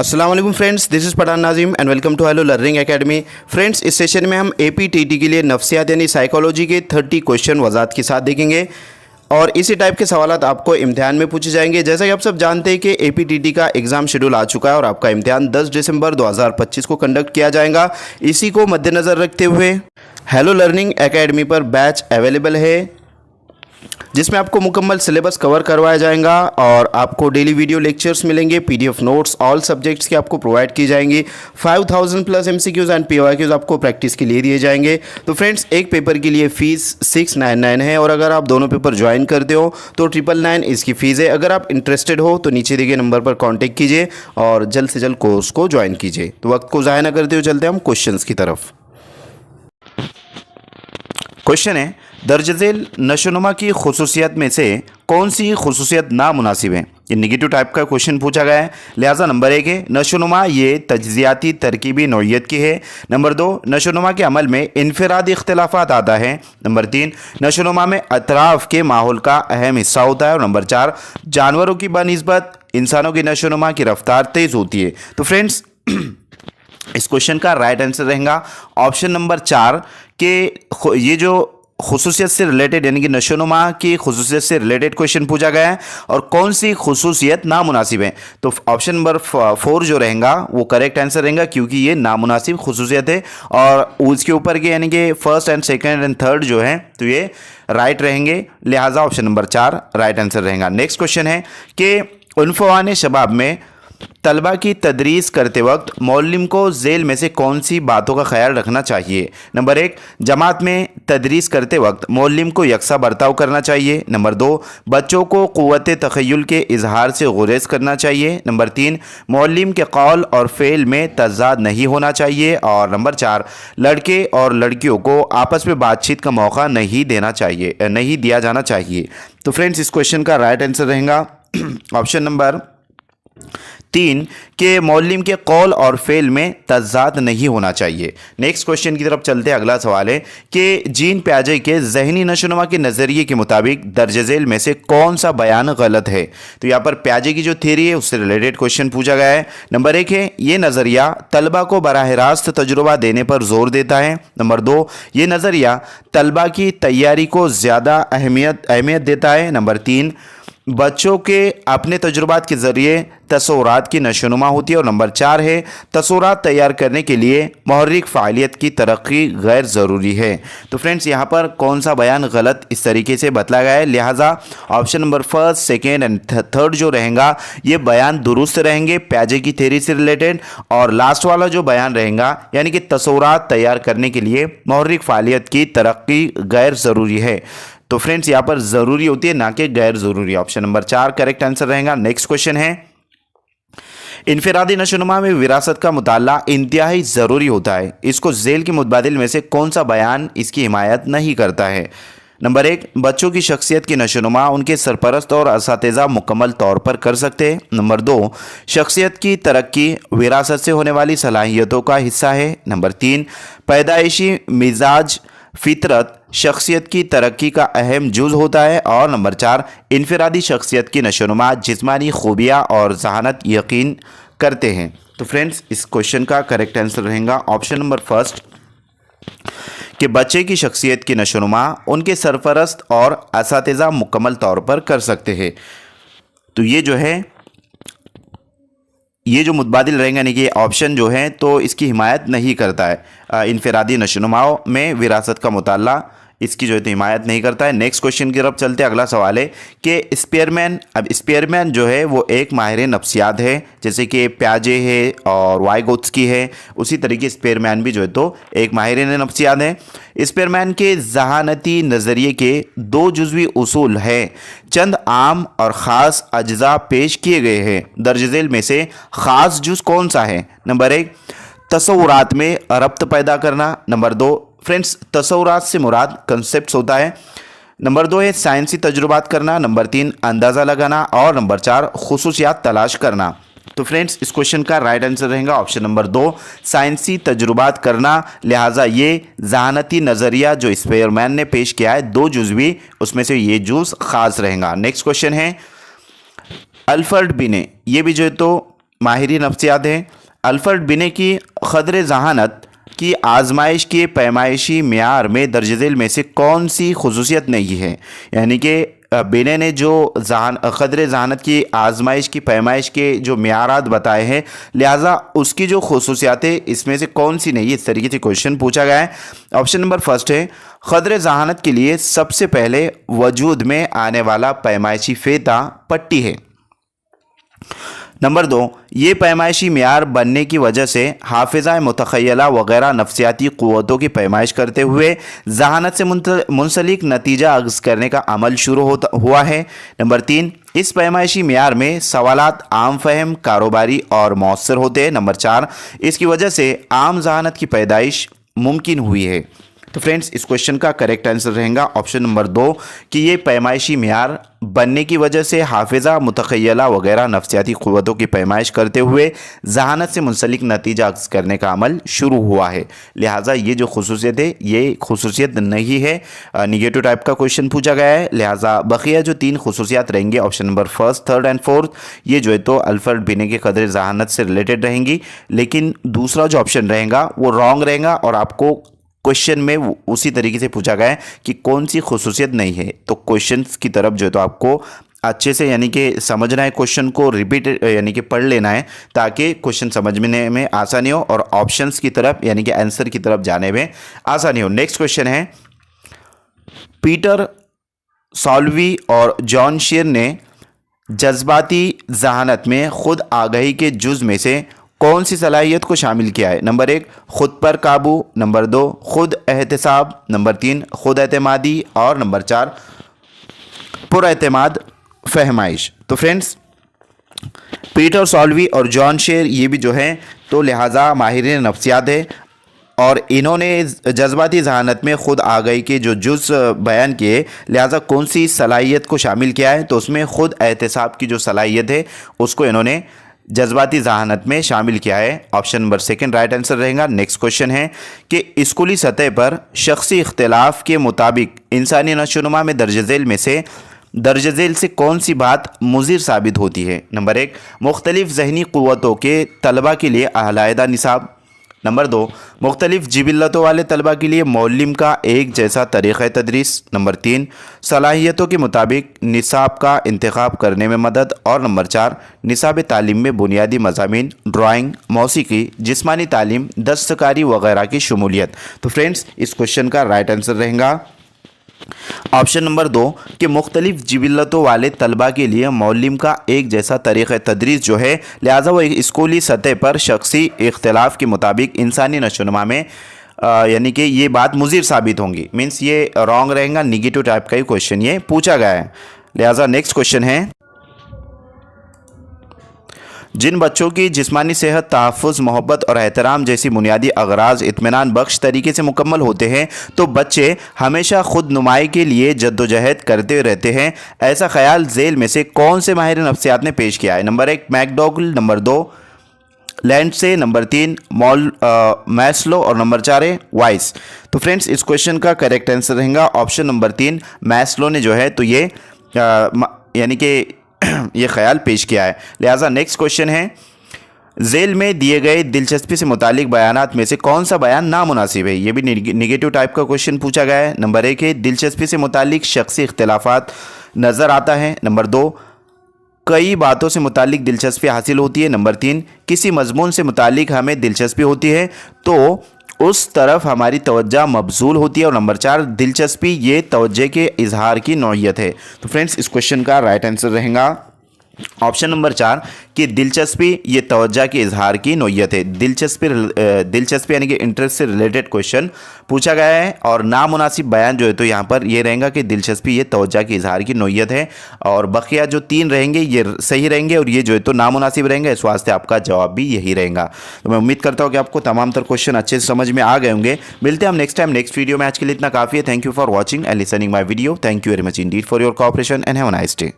अस्सलाम वालेकुम friends, this is Pathan Nazim and welcome to hello learning academy. Friends, इस session में हम APTT के लिए नफ्सियात यानी साइकोलॉजी के 30 क्वेश्चन वजात के साथ देखेंगे और इसी टाइप के सवालात आपको इम्तिहान में पूछे जाएंगे। जैसा कि आप सब जानते हैं कि APTT का एग्ज़ाम शेड्यूल आ चुका है और आपका इम्तिहान 10 दिसंबर 2025 को कंडक्ट किया जाएगा। इसी को मद्देनज़र रखते हुए हेलो लर्निंग एकेडमी पर बैच अवेलेबल है जिसमें आपको मुकम्मल सिलेबस कवर करवाया जाएगा और आपको डेली वीडियो लेक्चर्स मिलेंगे, PDF नोट्स ऑल सब्जेक्ट्स के आपको प्रोवाइड की जाएंगी। 5000 प्लस MCQs एंड PYQs आपको प्रैक्टिस के लिए दिए जाएंगे। तो फ्रेंड्स, एक पेपर के लिए फ़ीस 699 है और अगर आप दोनों पेपर ज्वाइन करते हो तो 999 इसकी फ़ीस है। अगर आप इंटरेस्टेड हो तो नीचे दिए गए नंबर पर कॉन्टेक्ट कीजिए और जल्द से जल्द कोर्स को ज्वाइन कीजिए। तो वक्त को ज़ाया ना करते हुए चलते हैं हम क्वेश्चन की तरफ। क्वेश्चन है, दर्जज़ेल नशोनुमा की खुसूसियत में से कौन सी खुसूसियत नामुनासिब है। ये निगेटिव टाइप का क्वेश्चन पूछा गया है, लिहाजा नंबर 1 है नशोनुमा ये तज्ज़ियाती तरकीबी नौइयत की है। नंबर 2, नशोनुमा के अमल में इनफरादी इख्तिलाफात आता है। नंबर 3, नशोनुमा में अतराफ़ के माहौल का अहम हिस्सा होता है। और नंबर 4, जानवरों की बनिस्बत इंसानों की नशोनुमा की रफ्तार तेज़ होती है। तो फ्रेंड्स, इस क्वेश्चन का राइट आंसर रहेगा ऑप्शन नंबर 4 के ये जो खुसूसियत से रिलेटेड यानी कि नशोनुमा की खुसूसियत से रिलेटेड क्वेश्चन पूछा गया है और कौन सी खुसूसियत नामुनासिब है। तो ऑप्शन नंबर 4 जो रहेगा वो करेक्ट आंसर रहेगा क्योंकि ये नामुनासिब खुसूसियत है और उसके ऊपर के यानी कि first and second and third जो है तो ये राइट रहेंगे, लिहाजा ऑप्शन नंबर 4 राइट आंसर रहेगा। नेक्स्ट क्वेश्चन है कि उन्फ़वान शबाब में तलबा की तदरीस करते वक्त मौल्लिम को झेल में से कौन सी बातों का ख्याल रखना चाहिए। नंबर 1, जमात में तदरीस करते वक्त मौल्लिम को यकसा बर्ताव करना चाहिए। नंबर 2, बच्चों को क़ुव्वत तख़य्युल के इजहार से गुरेज करना चाहिए। नंबर 3, मौल्लिम के कौल और फ़ेल में तज़ाद नहीं होना चाहिए। और नंबर 4, लड़के और लड़कियों को आपस में बातचीत का मौका नहीं दिया जाना चाहिए। तो फ्रेंड्स, इस क्वेश्चन का राइट आंसर रहेगा ऑप्शन नंबर 3 के मौल्लिम के कौल और फेल में तज़ाद नहीं होना चाहिए। नेक्स्ट क्वेश्चन की तरफ चलते हैं। अगला सवाल है कि जीन पियाजे के ज़हनी नशोनुमा के नज़रिए के मुताबिक दर्जज़ेल में से कौन सा बयान गलत है। तो यहाँ पर पियाजे की जो थ्योरी है उससे रिलेटेड क्वेश्चन पूछा गया है। नंबर 1 है ये नज़रिया तलबा को बराह रास्त तजुर्बा देने पर जोर देता है। नंबर 2, ये नज़रिया तलबा की तैयारी को ज़्यादा अहमियत देता है। नंबर 3, बच्चों के अपने तजुर्बात के ज़रिए तसव्वुरात की नशोनुमा होती है। और नंबर 4 है तसव्वुरात तैयार करने के लिए मुहर्रिक फ़ालियत की तरक्की गैर ज़रूरी है। तो फ्रेंड्स, यहाँ पर कौन सा बयान गलत इस तरीके से बतलाया गया है, लिहाजा option number 1, second and third जो रहेगा ये बयान दुरुस्त रहेंगे पियाजे की थ्योरी से रिलेटेड। और लास्ट वाला जो बयान रहेगा यानी कि तसव्वुरात तैयार करने के लिए मुहर्रिक फ़ालियत की तरक्की गैर ज़रूरी है। तो फ्रेंड्स, यहाँ पर ज़रूरी होती है ना कि गैर ज़रूरी। ऑप्शन नंबर 4 करेक्ट आंसर रहेगा। नेक्स्ट क्वेश्चन है, इनफरादी नशोनुमा में विरासत का मुताला इंतहाई ज़रूरी होता है, इसको झेल के मुतबादिल में से कौन सा बयान इसकी हिमायत नहीं करता है। नंबर 1, बच्चों की शख्सियत की नशोनुमा उनके सरपरस्त और असातिज़ा मुकम्मल तौर पर कर सकते हैं। नंबर 2, शख्सियत की तरक्की विरासत से होने वाली सलाहियतों का हिस्सा है। नंबर 3, पैदाइशी मिजाज फितरत शख्सियत की तरक्की का अहम जुज़ होता है। और नंबर 4, इनफरादी शख्सियत की नशोनुमा जिस्मानी खूबियाँ और जहानत यकीन करते हैं। तो फ्रेंड्स, इस क्वेश्चन का करेक्ट आंसर रहेगा ऑप्शन नंबर 1 कि बच्चे की शख्सियत की नशोनुमा उनके सरपरस्त और असातिज़ा मुकम्मल तौर पर कर सकते हैं। तो ये जो मुतबादिल रहेंगे यानी कि ऑप्शन जो है तो इसकी हिमायत नहीं करता है। इनफरादी नशोनुमाओं में विरासत का मुताला इसकी जो है तो हिमायत नहीं करता है। नेक्स्ट क्वेश्चन की तरफ चलते हैं। अगला सवाल है कि स्पीयरमैन जो है वो एक माहिर नफ्सियात है, जैसे कि पियाजे है और वाइगोत्स्की है, उसी तरीके स्पीयरमैन भी जो है तो एक माहिर नफ्सियात है। स्पीयरमैन के ज़हानती नज़रिए के 2 जुज़वी उसूल हैं, चंद आम और ख़ास अज्जा पेश किए गए हैं। दर्जज़ेल में से ख़ास जुज़ कौन सा है। नंबर 1, तसव्वुरात में रब्त पैदा करना। नंबर 2, फ्रेंड्स, तसव्वुरात से मुराद कंसेप्ट्स होता है। नंबर 2 है साइंसी तजुर्बात करना। नंबर 3, अंदाज़ा लगाना। और नंबर 4, खुसूसियात तलाश करना। तो फ्रेंड्स, इस क्वेश्चन का राइट आंसर रहेगा ऑप्शन नंबर 2, साइंसी तजुर्बात करना। लिहाजा ये जहानती नज़रिया जो स्पीयरमैन ने पेश किया है 2 जुज़वी, उसमें से ये जुज़ ख़ास रहेगा। नेक्स्ट क्वेश्चन है, अल्फ्रेड बिने ये भी जो है तो माहिरी नफ्सियात है। अल्फ्रेड बिने की क़द्र ज़हानत की आजमाइश के पैमाइशी मेयार में दर्ज झेल में से कौन सी खुसूसियत नहीं है? यानी कि बिने ने जो क़द्र ज़हानत की आजमाइश की पैमाइश के जो मेयारात बताए हैं, लिहाजा उसकी जो खुसूसियातें इसमें से कौन सी नहीं, इस तरीके से क्वेश्चन पूछा गया है। ऑप्शन नंबर फर्स्ट है क़द्र ज़हानत के लिए सबसे पहले वजूद में आने वाला पैमाइशी फेता पट्टी है। नंबर 2, ये पैमाइशी मेयार बनने की वजह से हाफिज़ा मुतख़य्यला वगैरह नफ्सियाती क़ुव्वतों की पैमाइश करते हुए ज़हानत से मुंसलिक नतीजा अक्स करने का अमल शुरू हुआ है। नंबर 3, इस पैमाइशी मेयार में सवालात आम फहम, कारोबारी और मौसर होते हैं। नंबर 4, इसकी वजह से आम ज़हानत की पैदाइश मुमकिन हुई है। तो फ्रेंड्स, इस क्वेश्चन का करेक्ट आंसर रहेगा ऑप्शन नंबर 2 कि ये पैमाइशी मेयार बनने की वजह से हाफिज़ा, मुतख़य्यला वगैरह नफ्सियाती क़ुव्वतों की पैमाइश करते हुए ज़हानत से मुंसलिक नतीजा अक्स करने का अमल शुरू हुआ है। लिहाजा ये जो खुसूसियत है, ये खुसूसियत नहीं है, निगेटिव टाइप का क्वेश्चन पूछा गया है। लिहाजा बकिया जो 3 खुसूसियात रहेंगे option number first, third and fourth, ये जो है तो अल्फ्रेड बिने के क़द्र ज़हानत से रिलेटेड रहेंगी। लेकिन दूसरा जो ऑप्शन रहेगा वो रॉन्ग रहेगा और आपको क्वेश्चन में उसी तरीके से पूछा गया है कि कौन सी खुसूसियत नहीं है। तो क्वेश्चंस की तरफ जो है तो आपको अच्छे से यानी कि समझना है, क्वेश्चन को रिपीट यानी कि पढ़ लेना है ताकि क्वेश्चन समझने में आसानी हो और ऑप्शंस की तरफ यानी कि आंसर की तरफ जाने में आसानी हो। नेक्स्ट क्वेश्चन है, पीटर सॉल्वी और जॉन शेर ने जज्बाती ज़हानत में खुद आगाही के जुज़ में से कौन सी सलाहियत को शामिल किया है? नंबर 1, खुद पर काबू। नंबर 2, खुद एहतसाब। नंबर 3, खुद एतमादी। और नंबर 4, पुरएतमाद फहमाइश। तो फ्रेंड्स, पीटर सॉल्वी और जॉन शेर ये भी जो है तो लिहाजा माहिरीन नफ्सियात है और इन्होंने जज्बाती ज़हानत में खुद आगाही के जो जुज़ बयान किए, लिहाजा कौन सी सलाहियत को शामिल किया है? तो उसमें खुद एहतसाब की जो सलाहियत है उसको इन्होंने जज्बाती ज़हानत में शामिल किया है। Option number second right answer रहेगा। नेक्स्ट क्वेश्चन है कि स्कूली सतह पर शख्सी इख्तिलाफ के मुताबिक इंसानी नशोनुमा में दर्ज झेल से कौन सी बात मुज़िर साबित होती है? नंबर 1, मुख्तलिफ ज़हनी क़ुव्वतों के तलबा के लिए अलहदा निसाब। नंबर 2, मुख्तलिफ जिबिल्लतों वाले तलबा के लिए मौल्लिम का एक जैसा तरीक़ा तदरीस। नंबर 3, सलाहियतों के मुताबिक निसाब का इंतखाब करने में मदद। और नंबर 4, निसाब तालीम में बुनियादी मज़ामीन, ड्राइंग, मौसीकी, जिस्मानी तालीम, दस्तकारी वगैरह की शमूलियत। तो फ्रेंड्स, इस क्वेश्चन का राइट आंसर रहेगा ऑप्शन नंबर 2 कि मुख्तलिफ जिबिल्लतों वाले तलबा के लिए मौल्लिम का एक जैसा तरीक़ तदरीस जो है, लिहाजा वो स्कूली सतह पर शख्सी इख्तिलाफ के मुताबिक इंसानी नशोनुमा में यानी कि ये बात मुज़िर साबित होंगी। मीन्स ये रॉन्ग रहेगा, निगेटिव टाइप का ही क्वेश्चन ये पूछा गया है। लिहाजा नेक्स्ट क्वेश्चन है, जिन बच्चों की जिस्मानी सेहत, तहफ़्फ़ुज़, मोहब्बत और एहतराम जैसी बुनियादी अगराज़ इत्मीनान बख्श तरीके से मुकम्मल होते हैं तो बच्चे हमेशा खुद नुमाई के लिए जद्दोजहद करते रहते हैं, ऐसा ख्याल झेल में से कौन से माहिर नफ्सियात ने पेश किया है? Number 1, McDougall. Number 2, Lindsley. Number 3, Maslow. और नंबर 4 है वाइस। तो फ्रेंड्स, इस क्वेश्चन का करेक्ट आंसर रहेगा ऑप्शन नंबर 3, मैस्लो ने जो है तो ये यानी कि ये ख्याल पेश किया है। लिहाजा नेक्स्ट क्वेश्चन है, झेल में दिए गए दिलचस्पी से मुतालिक बयानात में से कौन सा बयान नामुनासिब है? ये भी निगेटिव टाइप का क्वेश्चन पूछा गया है। नंबर 1 है, दिलचस्पी से मुतालिक शख्सी इख्तिलाफात नज़र आता है। नंबर 2, कई बातों से मुतालिक दिलचस्पी हासिल होती है। नंबर 3, किसी मजमून से मुतालिक हमें दिलचस्पी होती है तो उस तरफ हमारी तवज्जो मबजूल होती है। और नंबर 4, दिलचस्पी ये तवज्जो के इजहार की नौइयत है। तो फ्रेंड्स, इस क्वेश्चन का राइट आंसर रहेगा ऑप्शन नंबर 4 कि दिलचस्पी ये तवज्जो के इजहार की नौइयत है। दिलचस्पी यानी कि इंटरेस्ट से रिलेटेड क्वेश्चन पूछा गया है और नामुनासिब बयान जो है तो यहाँ पर ये रहेगा कि दिलचस्पी ये तवज्जो के इजहार की नौइयत है और बकिया जो 3 रहेंगे ये सही रहेंगे और ये जो है तो नामुनासिब रहेंगे। इस वास्ते आपका जवाब भी यही रहेगा। तो मैं उम्मीद करता हूँ कि आपको तमाम तर क्वेश्चन अच्छे से समझ में आ गए होंगे। मिलते हैं हम नेक्स्ट टाइम नेक्स्ट वीडियो में। आज के लिए इतना काफ़ी है। Thank you for watching and listening my video. Thank you very much Indeed for your cooperation and have a nice day.